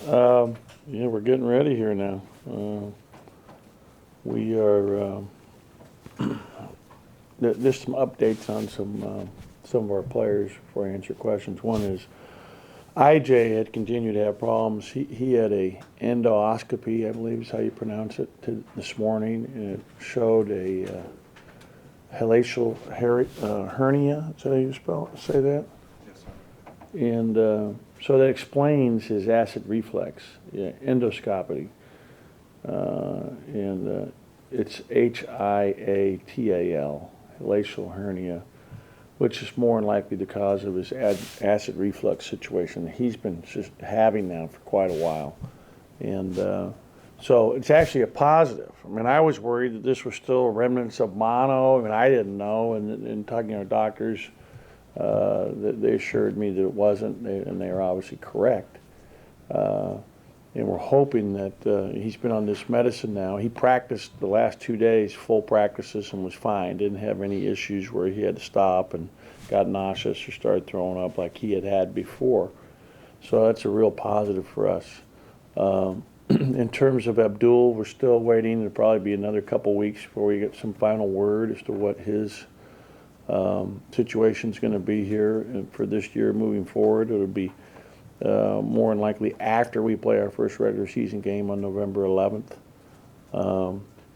Yeah, we're getting ready here now. We are, there's some updates on some of our players before I answer questions. One is IJ had continued to have problems. He had a endoscopy, I believe is how you pronounce it, this morning, and it showed a hellacial hernia. Is that how you say that? Yes, sir. And so that explains his acid reflux, endoscopy. And it's HIATAL, hellacial hernia, which is more than likely the cause of his acid reflux situation that he's been just having now for quite a while. And so it's actually a positive. I mean, I was worried that this was still remnants of mono. I mean, I didn't know. And talking to our doctors, they assured me that it wasn't, and they are obviously correct. And we're hoping that he's been on this medicine now. He practiced the last 2 days, full practices, and was fine. Didn't have any issues where he had to stop and got nauseous or started throwing up like he had before. So that's a real positive for us. In terms of Abdul, we're still waiting. It'll probably be another couple weeks before we get some final word as to what his situation is going to be here for this year moving forward. It'll be more than likely after we play our first regular season game on November 11th.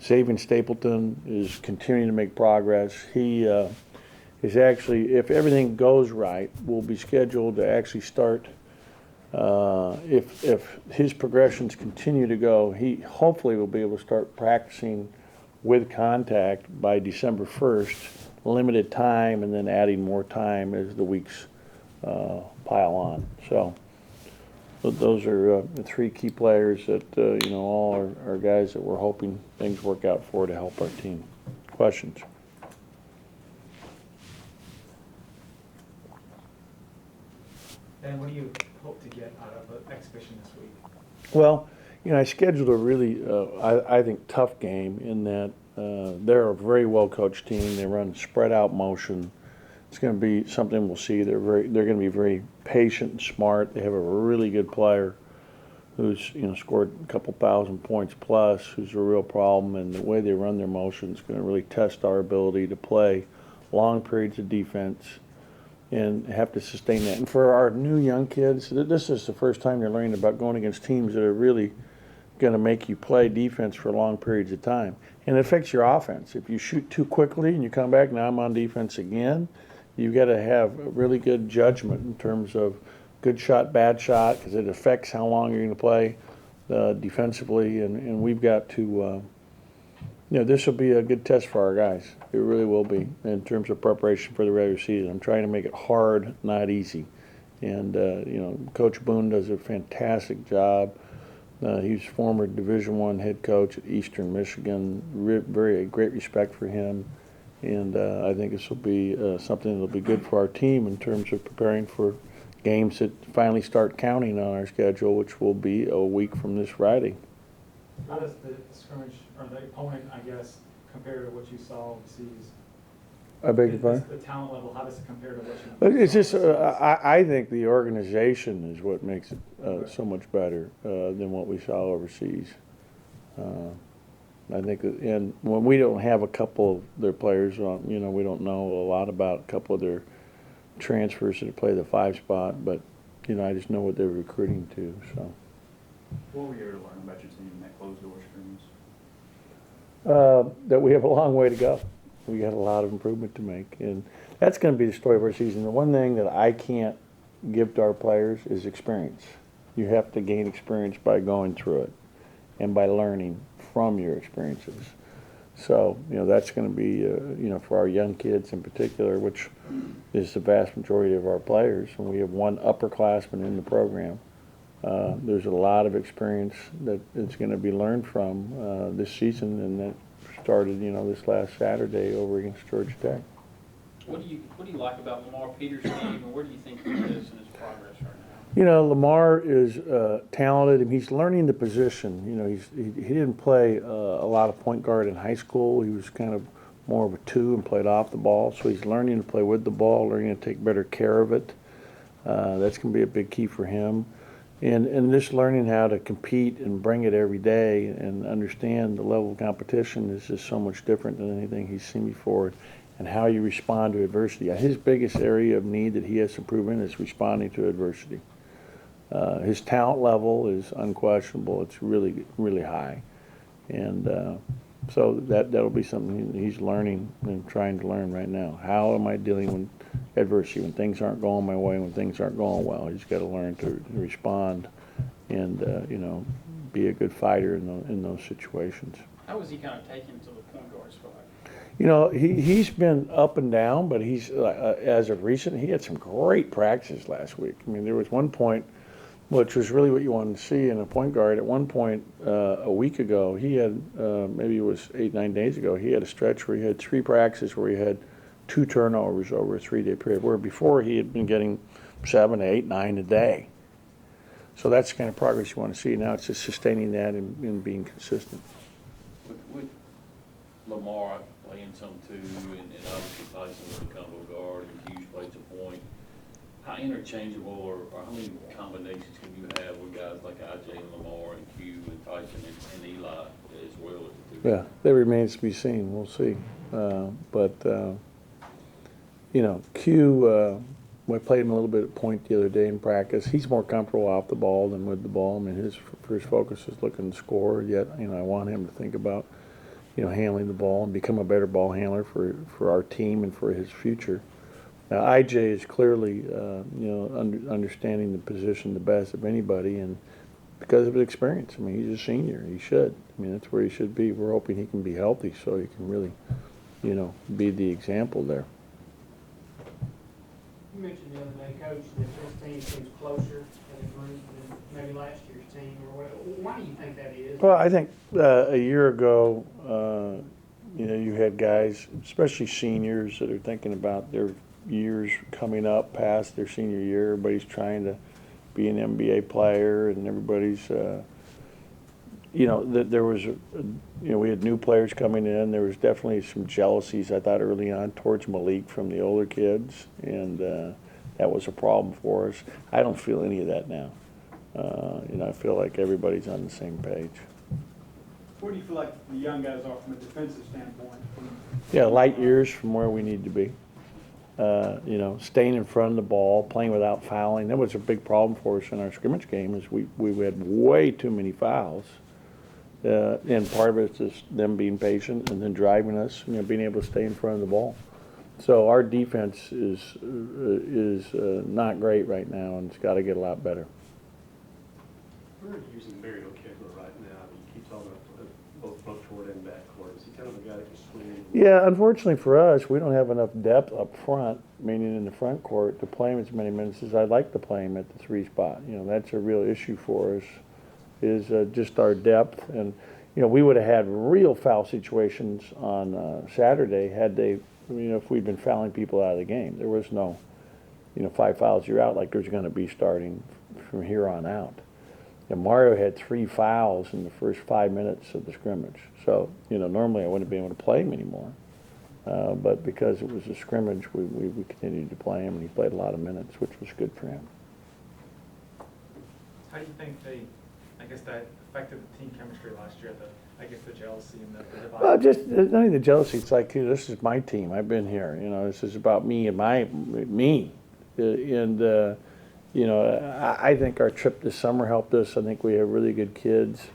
Xavier Stapleton is continuing to make progress. He is actually, if everything goes right, will be scheduled to actually start. If his progressions continue to go, he hopefully will be able to start practicing with contact by December 1st, limited time, and then adding more time as the weeks pile on. So those are the three key players that, all are guys that we're hoping things work out for to help our team. Questions? And what do you hope to get out of the exhibition this week? Well, I scheduled a really, I think, tough game in that they're a very well-coached team. They run spread-out motion. It's going to be something we'll see. They're going to be very patient and smart. They have a really good player who's scored a couple thousand points plus, who's a real problem, and the way they run their motion is going to really test our ability to play long periods of defense and have to sustain that. And for our new young kids, this is the first time you're learning about going against teams that are really going to make you play defense for long periods of time. And it affects your offense. If you shoot too quickly and you come back, now I'm on defense again, you've got to have really good judgment in terms of good shot, bad shot, because it affects how long you're going to play defensively. And we've got to, this will be a good test for our guys. It really will be in terms of preparation for the regular season. I'm trying to make it hard, not easy. And, Coach Boone does a fantastic job. He's former Division I head coach at Eastern Michigan. Very great respect for him. And I think this will be something that will be good for our team in terms of preparing for games that finally start counting on our schedule, which will be a week from this Friday. How does the scrimmage, or the opponent, I guess, compare to what you saw overseas? I beg your pardon? The talent level, how does it compare to what you It's just, I think the organization is what makes it so much better than what we saw overseas. I think, and when we don't have a couple of their players on, we don't know a lot about a couple of their transfers that play the 5 spot, but, I just know what they're recruiting to, so. What were you able to learn about your team in that closed door scrimmage? That we have a long way to go. We got a lot of improvement to make, and that's going to be the story of our season. The one thing that I can't give to our players is experience. You have to gain experience by going through it and by learning from your experiences. So, that's going to be, for our young kids in particular, which is the vast majority of our players, and we have one upperclassman in the program. There's a lot of experience that is going to be learned from this season, and that started, this last Saturday over against Georgia Tech. What do you like about Lamar Peters' game, and where do you think he is in his progress right now? Lamar is talented, and he's learning the position. He didn't play a lot of point guard in high school. He was kind of more of a 2 and played off the ball, so he's learning to play with the ball, learning to take better care of it. That's going to be a big key for him. And just learning how to compete and bring it every day and understand the level of competition is just so much different than anything he's seen before, and how you respond to adversity. His biggest area of need that he has to improve in is responding to adversity. His talent level is unquestionable. It's really, really high. And so that'll be something he's learning and trying to learn right now. How am I dealing with adversity when things aren't going my way, when things aren't going well? He's got to learn to respond and be a good fighter in those situations. How was he kind of taken to the point guard spot? He's been up and down, but he's as of recent, he had some great practices last week. I mean, there was one point, which was really what you wanted to see in a point guard. At one point, a week ago, he had, maybe it was 8-9 days ago, he had a stretch where he had 3 practices where he had 2 turnovers over a 3-day period, where before he had been getting 7, 8, 9 a day. So that's the kind of progress you want to see. Now it's just sustaining that and being consistent. With Lamar playing some too, and obviously Tyson with the combo guard, and Hughes plays a point, how interchangeable or how many combinations can you have with guys like IJ and Lamar and Q and Tyson and Eli as well as the 2? Yeah, that remains to be seen. We'll see. Q, we played him a little bit at point the other day in practice. He's more comfortable off the ball than with the ball. I mean, his first focus is looking to score, yet, I want him to think about, handling the ball and become a better ball handler for our team and for his future. Now, IJ is clearly, understanding the position the best of anybody, and because of his experience. I mean, he's a senior. He should. I mean, that's where he should be. We're hoping he can be healthy so he can really, be the example there. You mentioned the other day, Coach, that this team seems closer as a group than maybe last year's team. Or why do you think that is? Well, I think a year ago, you had guys, especially seniors, that are thinking about their years coming up past their senior year. Everybody's trying to be an NBA player, and everybody's, that there was, we had new players coming in. There was definitely some jealousies, I thought, early on towards Malik from the older kids, and that was a problem for us. I don't feel any of that now. I feel like everybody's on the same page. Where do you feel like the young guys are from a defensive standpoint? Yeah, light years from where we need to be. Staying in front of the ball, playing without fouling. That was a big problem for us in our scrimmage game, is we had way too many fouls. And part of it is them being patient and then driving us, being able to stay in front of the ball. So our defense is not great right now, and it's got to get a lot better. We're using Mario Kegler right now. He keeps talking about both front court and back court. Is he kind of a guy that can swing? Yeah, unfortunately for us, we don't have enough depth up front, meaning in the front court, to play him as many minutes as I'd like to play him at the 3 spot. That's a real issue for us, is just our depth. And, we would have had real foul situations on Saturday had they, if we'd been fouling people out of the game. There was no, 5 fouls, you're out, like there's going to be starting from here on out. And Mario had 3 fouls in the first 5 minutes of the scrimmage. So, normally I wouldn't be able to play him anymore. But because it was a scrimmage, we continued to play him, and he played a lot of minutes, which was good for him. How do you think that affected the team chemistry last year, the jealousy and the divide? Well, just not only the jealousy. It's like, this is my team. I've been here. This is about me and me. I think our trip this summer helped us. I think we have really good kids.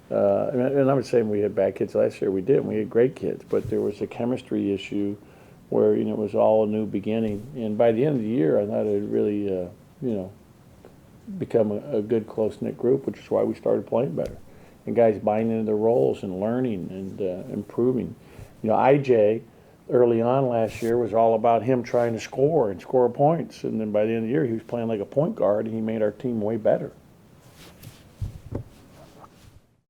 And I'm not saying we had bad kids last year. We did. We had great kids. But there was a chemistry issue where, it was all a new beginning. And by the end of the year, I thought it had really, become a good, close-knit group, which is why we started playing better. And guys buying into their roles and learning and improving. IJ, early on last year, was all about him trying to score and score points. And then by the end of the year, he was playing like a point guard, and he made our team way better.